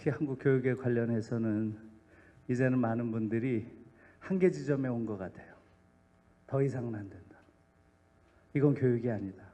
특히 한국 교육에 관련해서는 이제는 많은 분들이 한계 지점에 온 것 같아요. 더 이상은 안 된다. 이건 교육이 아니다.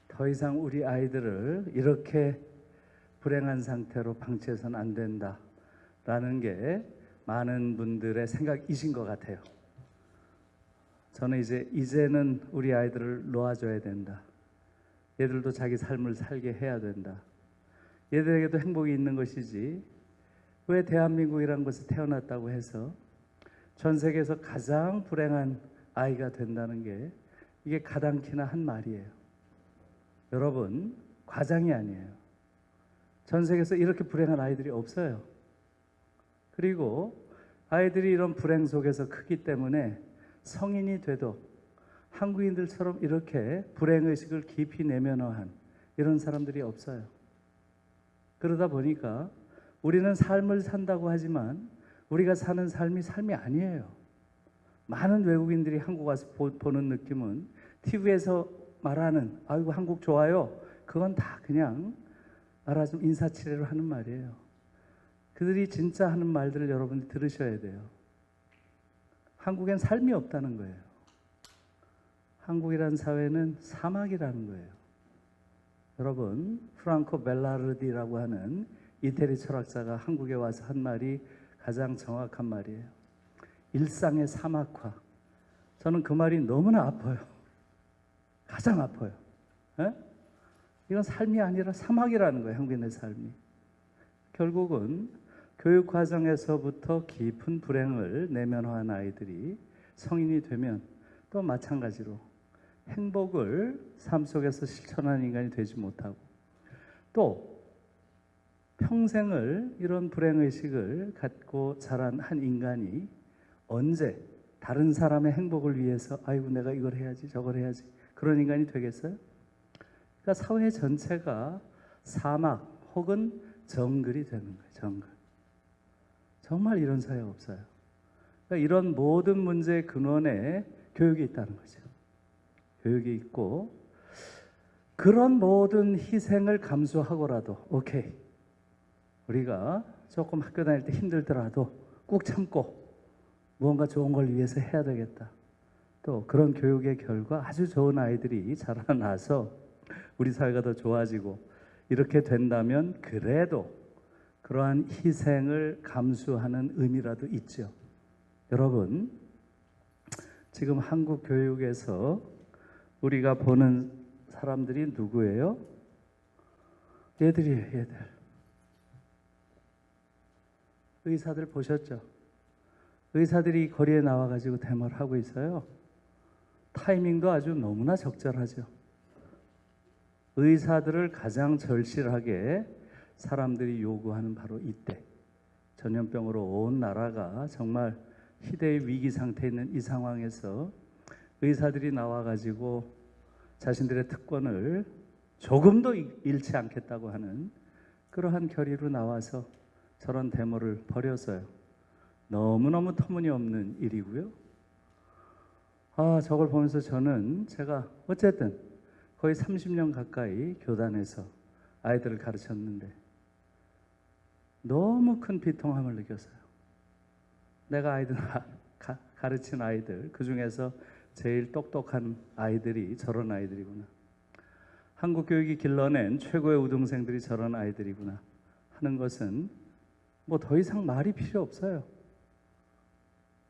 더 이상 우리 아이들을 이렇게 불행한 상태로 방치해서는 안 된다라는 게 많은 분들의 생각이신 것 같아요. 저는 이제는 우리 아이들을 놓아줘야 된다. 얘들도 자기 삶을 살게 해야 된다. 얘들에게도 행복이 있는 것이지 왜 대한민국이라는 곳에 태어났다고 해서 전 세계에서 가장 불행한 아이가 된다는 게 이게 가당키나 한 말이에요. 여러분, 과장이 아니에요. 전 세계에서 이렇게 불행한 아이들이 없어요. 그리고 아이들이 이런 불행 속에서 크기 때문에 성인이 돼도 한국인들처럼 이렇게 불행의식을 깊이 내면화한 이런 사람들이 없어요. 그러다 보니까 우리는 삶을 산다고 하지만 우리가 사는 삶이 아니에요. 많은 외국인들이 한국 와서 보는 느낌은 TV에서 말하는 아이고 한국 좋아요. 그건 다 그냥 말하자면 인사치레로 하는 말이에요. 그들이 진짜 하는 말들을 여러분이 들으셔야 돼요. 한국엔 삶이 없다는 거예요. 한국이라는 사회는 사막이라는 거예요. 여러분, 프랑코 벨라르디라고 하는 이태리 철학자가 한국에 와서 한 말이 가장 정확한 말이에요. 일상의 사막화. 저는 그 말이 너무나 아파요. 가장 아파요. 에? 이건 삶이 아니라 사막이라는 거예요. 한국인의 삶이. 결국은 교육 과정에서부터 깊은 불행을 내면화한 아이들이 성인이 되면 또 마찬가지로 행복을 삶 속에서 실천하는 인간이 되지 못하고 또 평생을 이런 불행의식을 갖고 자란 한 인간이 언제 다른 사람의 행복을 위해서 아이고 내가 이걸 해야지 저걸 해야지 그런 인간이 되겠어요? 그러니까 사회 전체가 사막 혹은 정글이 되는 거예요. 정글. 정말 이런 사회가 없어요. 그러니까 이런 모든 문제의 근원에 교육이 있다는 거죠. 교육이 있고 그런 모든 희생을 감수하고라도 오케이. 우리가 조금 학교 다닐 때 힘들더라도 꾹 참고 무언가 좋은 걸 위해서 해야 되겠다. 또 그런 교육의 결과 아주 좋은 아이들이 자라나서 우리 사회가 더 좋아지고 이렇게 된다면 그래도 그러한 희생을 감수하는 의미라도 있죠. 여러분, 지금 한국 교육에서 우리가 보는 사람들이 누구예요? 얘들이에요, 얘들. 의사들 보셨죠? 의사들이 거리에 나와가지고 데모를 하고 있어요. 타이밍도 아주 너무나 적절하죠. 의사들을 가장 절실하게 사람들이 요구하는 바로 이때 전염병으로 온 나라가 정말 희대의 위기 상태에 있는 이 상황에서 의사들이 나와가지고 자신들의 특권을 조금도 잃지 않겠다고 하는 그러한 결의로 나와서 저런 데모를 벌였어요. 너무너무 터무니없는 일이고요. 저걸 보면서 제가 어쨌든 거의 30년 가까이 교단에서 아이들을 가르쳤는데 너무 큰 비통함을 느꼈어요. 내가 가르친 아이들, 그 중에서 제일 똑똑한 아이들이 저런 아이들이구나. 한국 교육이 길러낸 최고의 우등생들이 저런 아이들이구나 하는 것은 뭐 더 이상 말이 필요 없어요.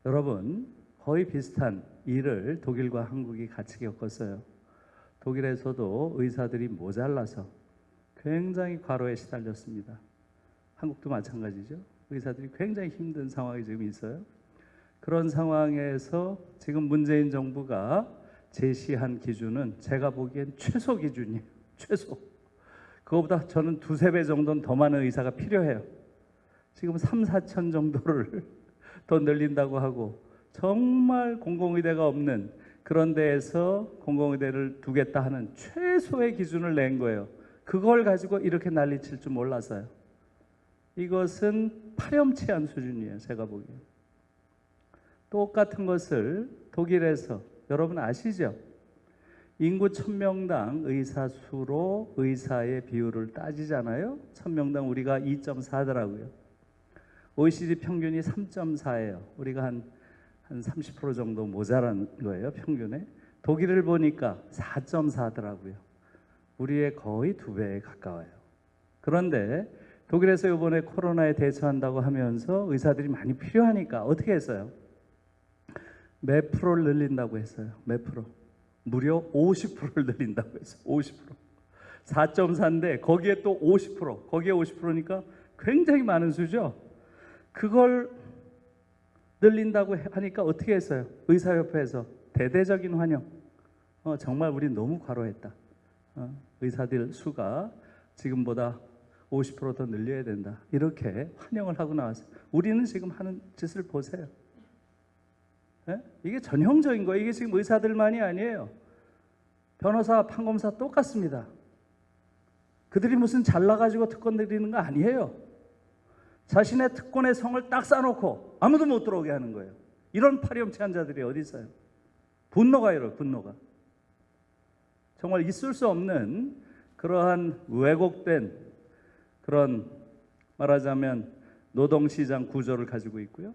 여러분, 거의 비슷한 일을 독일과 한국이 같이 겪었어요. 독일에서도 의사들이 모자라서 굉장히 과로에 시달렸습니다. 한국도 마찬가지죠. 의사들이 굉장히 힘든 상황이 지금 있어요. 그런 상황에서 지금 문재인 정부가 제시한 기준은 제가 보기엔 최소 기준이에요. 최소. 그거보다 저는 2~3배 정도는 더 많은 의사가 필요해요. 지금 3~4천 정도를 더 늘린다고 하고 정말 공공의대가 없는 그런 데에서 공공의대를 두겠다 하는 최소의 기준을 낸 거예요. 그걸 가지고 이렇게 난리칠 줄 몰라서요. 이것은 파렴치한 수준이에요. 제가 보기엔. 똑같은 것을 독일에서 여러분 아시죠? 인구 1000명당 의사 수로 의사의 비율을 따지잖아요. 1000명당 우리가 2.4더라고요. OECD 평균이 3.4예요. 우리가 한 30% 정도 모자란 거예요, 평균에. 독일을 보니까 4.4더라고요. 우리의 거의 2배에 가까워요. 그런데 독일에서 이번에 코로나에 대처한다고 하면서 의사들이 많이 필요하니까 어떻게 했어요? 몇 프로를 늘린다고 했어요. 몇 프로? 무려 50%를 늘린다고 했어요. 50%. 4.4인데 거기에 또 50%. 거기에 50%니까 굉장히 많은 수죠. 그걸 늘린다고 하니까 어떻게 했어요? 의사협회에서 대대적인 환영. 정말 우리 너무 과로했다. 의사들 수가 지금보다 50% 더 늘려야 된다. 이렇게 환영을 하고 나왔어요. 우리는 지금 하는 짓을 보세요. 네? 이게 전형적인 거예요. 이게 지금 의사들만이 아니에요. 변호사, 판검사 똑같습니다. 그들이 무슨 잘나가지고 특권 드리는 거 아니에요. 자신의 특권의 성을 딱 쌓아놓고 아무도 못 들어오게 하는 거예요. 이런 파렴치한 자들이 어디 있어요? 분노가 이래요. 분노가. 정말 있을 수 없는 그러한 왜곡된 그런 말하자면 노동시장 구조를 가지고 있고요.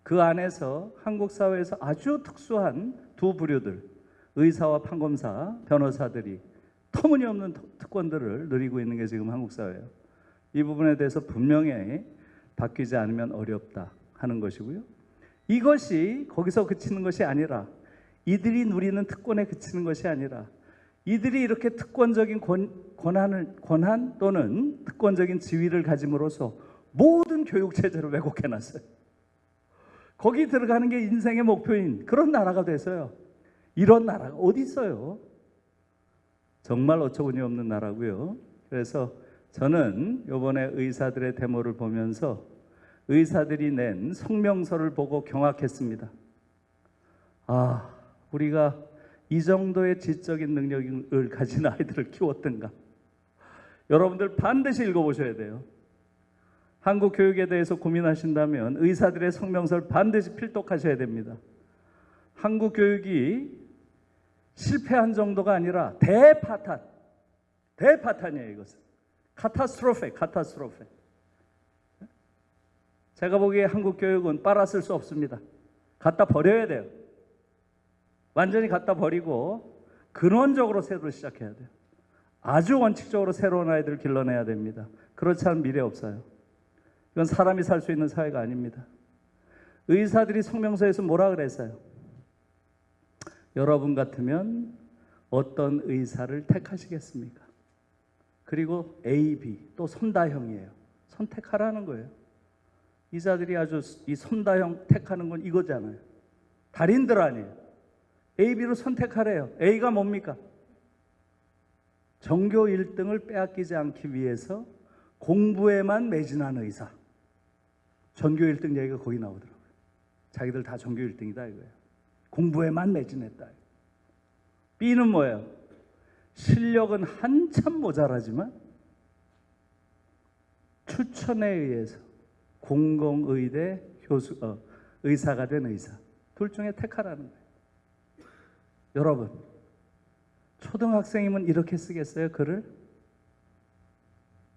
그 안에서 한국 사회에서 아주 특수한 두 부류들, 의사와 판검사, 변호사들이 터무니없는 특권들을 누리고 있는 게 지금 한국 사회예요. 이 부분에 대해서 분명히 바뀌지 않으면 어렵다 하는 것이고요. 이것이 거기서 그치는 것이 아니라 이들이 누리는 특권에 그치는 것이 아니라 이들이 이렇게 특권적인 권한 또는 특권적인 지위를 가짐으로써 모든 교육 체제를 왜곡해놨어요. 거기 들어가는 게 인생의 목표인 그런 나라가 돼서요. 이런 나라가 어디 있어요? 정말 어처구니 없는 나라고요. 그래서 저는 이번에 의사들의 데모를 보면서 의사들이 낸 성명서를 보고 경악했습니다. 아, 우리가 이 정도의 지적인 능력을 가진 아이들을 키웠던가. 여러분들 반드시 읽어보셔야 돼요. 한국 교육에 대해서 고민하신다면 의사들의 성명서를 반드시 필독하셔야 됩니다. 한국 교육이 실패한 정도가 아니라 대파탄이에요. 이것은 카타스트로페. 제가 보기에 한국 교육은 빨아쓸 수 없습니다. 갖다 버려야 돼요. 완전히 갖다 버리고 근원적으로 새로 시작해야 돼요. 아주 원칙적으로 새로운 아이들을 길러내야 됩니다. 그렇지 않으면 미래 없어요. 이건 사람이 살 수 있는 사회가 아닙니다. 의사들이 성명서에서 뭐라 그랬어요? 여러분 같으면 어떤 의사를 택하시겠습니까? 그리고 A, B 또 선다형이에요. 선택하라는 거예요. 이자들이 아주 이 선다형 택하는 건 이거잖아요. 달인들 아니에요. A, B로 선택하래요. A가 뭡니까? 전교 1등을 빼앗기지 않기 위해서 공부에만 매진한 의사. 전교 1등 얘기가 거기 나오더라고요. 자기들 다 전교 1등이다 이거예요. 공부에만 매진했다. B는 뭐예요? 실력은 한참 모자라지만 추천에 의해서 공공의대 의사가 된 의사. 둘 중에 택하라는 거예요. 여러분, 초등학생이면 이렇게 쓰겠어요, 글을?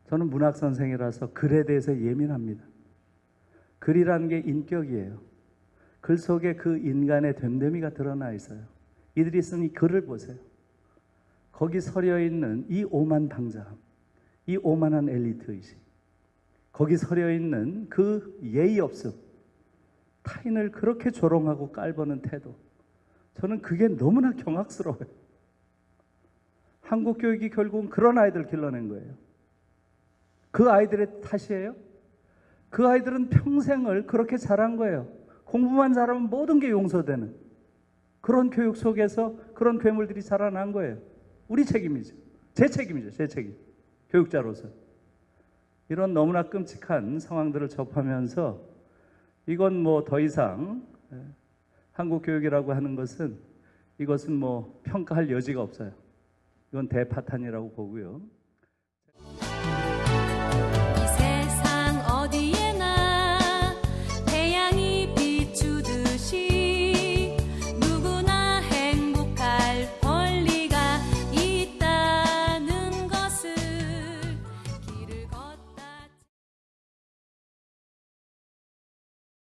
저는 문학 선생이라서 글에 대해서 예민합니다. 글이라는 게 인격이에요. 글 속에 그 인간의 됨됨이가 드러나 있어요. 이들이 쓴 이 글을 보세요. 거기 서려 있는 이 오만방자함, 이 오만한 엘리트의식, 거기 서려 있는 그 예의 없음, 타인을 그렇게 조롱하고 깔보는 태도, 저는 그게 너무나 경악스러워요. 한국 교육이 결국은 그런 아이들 길러낸 거예요. 그 아이들의 탓이에요? 그 아이들은 평생을 그렇게 자란 거예요. 공부만 잘하면 모든 게 용서되는 그런 교육 속에서 그런 괴물들이 자라난 거예요. 우리 책임이죠. 제 책임이죠. 제 책임. 교육자로서. 이런 너무나 끔찍한 상황들을 접하면서 이건 뭐 더 이상 한국 교육이라고 하는 것은 이것은 뭐 평가할 여지가 없어요. 이건 대파탄이라고 보고요.